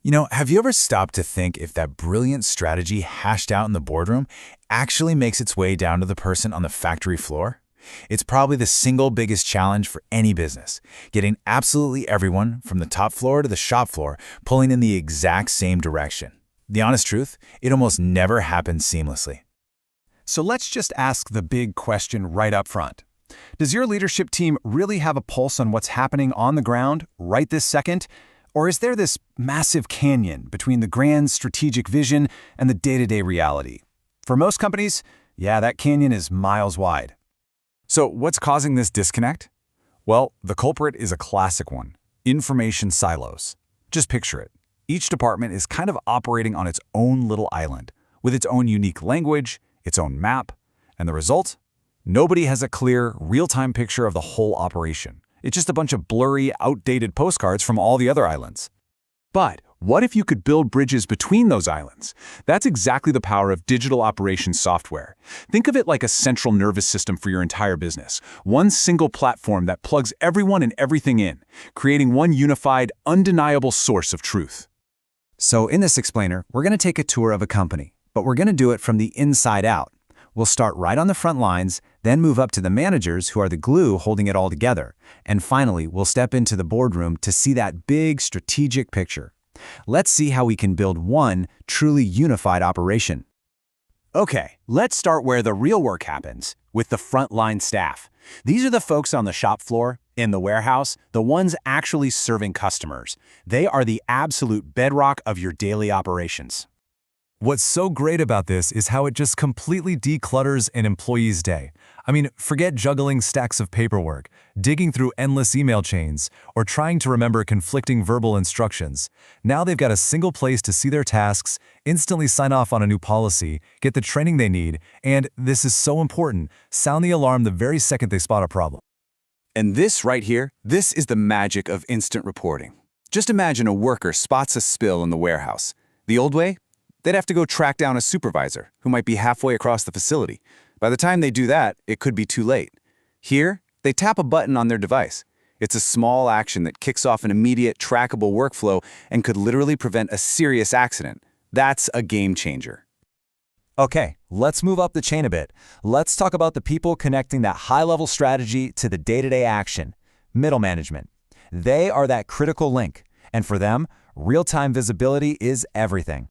Have you ever stopped to think if that brilliant strategy hashed out in the boardroom actually makes its way down to the person on the factory floor? It's probably the single biggest challenge for any business, getting absolutely everyone from the top floor to the shop floor pulling in the exact same direction. The honest truth, it almost never happens seamlessly. So let's just ask the big question right up front. Does your leadership team really have a pulse on what's happening on the ground right this second? Or is there this massive canyon between the grand strategic vision and the day-to-day reality? For most companies, yeah, that canyon is miles wide. So what's causing this disconnect? Well, the culprit is a classic one: information silos. Just picture it. Each department is kind of operating on its own little island, with its own unique language, its own map, and the result? Nobody has a clear, real-time picture of the whole operation. It's just a bunch of blurry, outdated postcards from all the other islands. But what if you could build bridges between those islands? That's exactly the power of digital operations software. Think of it like a central nervous system for your entire business. One single platform that plugs everyone and everything in, creating one unified, undeniable source of truth. So in this explainer, we're going to take a tour of a company, but we're going to do it from the inside out. We'll start right on the front lines, then move up to the managers who are the glue holding it all together. And finally, we'll step into the boardroom to see that big strategic picture. Let's see how we can build one truly unified operation. Okay, let's start where the real work happens, with the frontline staff. These are the folks on the shop floor, in the warehouse, the ones actually serving customers. They are the absolute bedrock of your daily operations. What's so great about this is how it just completely declutters an employee's day. I mean, forget juggling stacks of paperwork, digging through endless email chains, or trying to remember conflicting verbal instructions. Now they've got a single place to see their tasks, instantly sign off on a new policy, get the training they need, and, this is so important, sound the alarm the very second they spot a problem. And this right here, this is the magic of instant reporting. Just imagine a worker spots a spill in the warehouse. The old way? They'd have to go track down a supervisor who might be halfway across the facility. By the time they do that, it could be too late. Here, they tap a button on their device. It's a small action that kicks off an immediate, trackable workflow and could literally prevent a serious accident. That's a game changer. Okay, let's move up the chain a bit. Let's talk about the people connecting that high-level strategy to the day-to-day action. Middle management. They are that critical link, and for them, real-time visibility is everything.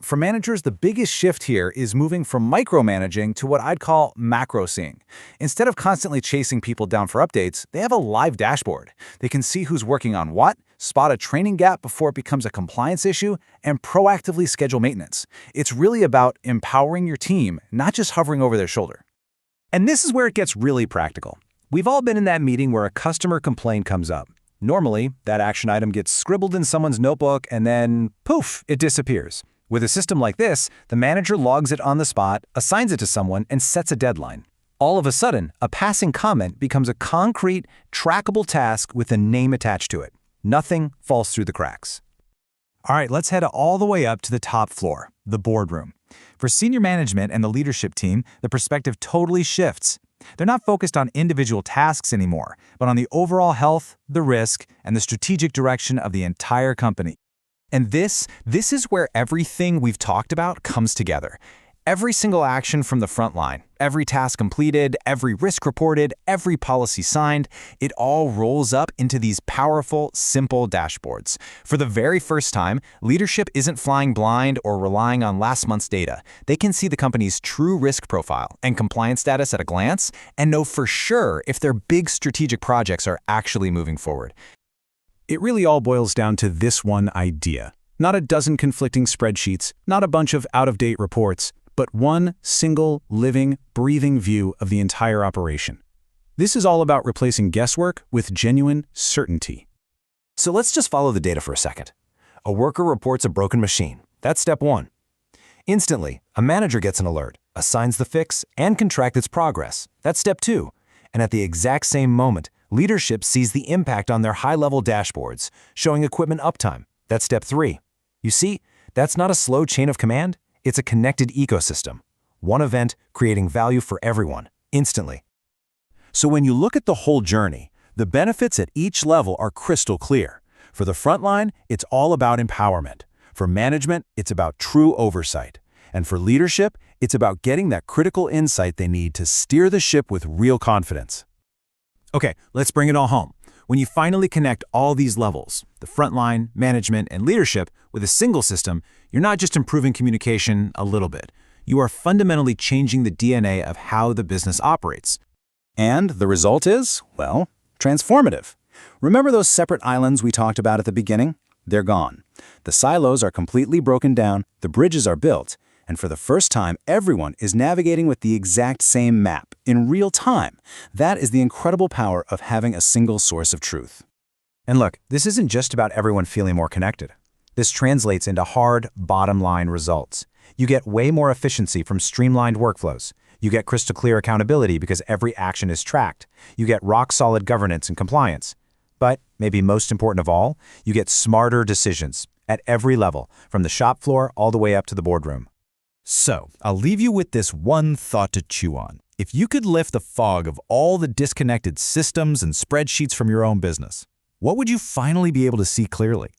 For managers, the biggest shift here is moving from micromanaging to what I'd call macro seeing. Instead of constantly chasing people down for updates, they have a live dashboard. They can see who's working on what, spot a training gap before it becomes a compliance issue, and proactively schedule maintenance. It's really about empowering your team, not just hovering over their shoulder. And this is where it gets really practical. We've all been in that meeting where a customer complaint comes up. Normally, that action item gets scribbled in someone's notebook and then, poof, it disappears. With a system like this, the manager logs it on the spot, assigns it to someone, and sets a deadline. All of a sudden, a passing comment becomes a concrete, trackable task with a name attached to it. Nothing falls through the cracks. All right, let's head all the way up to the top floor, the boardroom. For senior management and the leadership team, the perspective totally shifts. They're not focused on individual tasks anymore, but on the overall health, the risk, and the strategic direction of the entire company. And this is where everything we've talked about comes together. Every single action from the front line, every task completed, every risk reported, every policy signed, it all rolls up into these powerful, simple dashboards. For the very first time, leadership isn't flying blind or relying on last month's data. They can see the company's true risk profile and compliance status at a glance and know for sure if their big strategic projects are actually moving forward. It really all boils down to this one idea. Not a dozen conflicting spreadsheets, not a bunch of out-of-date reports, but one single, living, breathing view of the entire operation. This is all about replacing guesswork with genuine certainty. So let's just follow the data for a second. A worker reports a broken machine. That's step one. Instantly, a manager gets an alert, assigns the fix, and can track its progress. That's step two. And at the exact same moment, leadership sees the impact on their high-level dashboards, showing equipment uptime. That's step three. You see, that's not a slow chain of command. It's a connected ecosystem. One event creating value for everyone, instantly. So when you look at the whole journey, the benefits at each level are crystal clear. For the frontline, it's all about empowerment. For management, it's about true oversight. And for leadership, it's about getting that critical insight they need to steer the ship with real confidence. Okay, let's bring it all home. When you finally connect all these levels, the frontline, management, and leadership, with a single system, you're not just improving communication a little bit. You are fundamentally changing the DNA of how the business operates. And the result is, well, transformative. Remember those separate islands we talked about at the beginning? They're gone. The silos are completely broken down, the bridges are built, and for the first time, everyone is navigating with the exact same map, in real time. That is the incredible power of having a single source of truth. And look, this isn't just about everyone feeling more connected. This translates into hard, bottom-line results. You get way more efficiency from streamlined workflows. You get crystal clear accountability because every action is tracked. You get rock-solid governance and compliance. But, maybe most important of all, you get smarter decisions at every level, from the shop floor all the way up to the boardroom. So, I'll leave you with this one thought to chew on. If you could lift the fog of all the disconnected systems and spreadsheets from your own business, what would you finally be able to see clearly?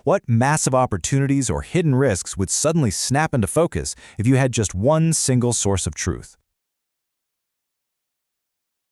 What massive opportunities or hidden risks would suddenly snap into focus if you had just one single source of truth?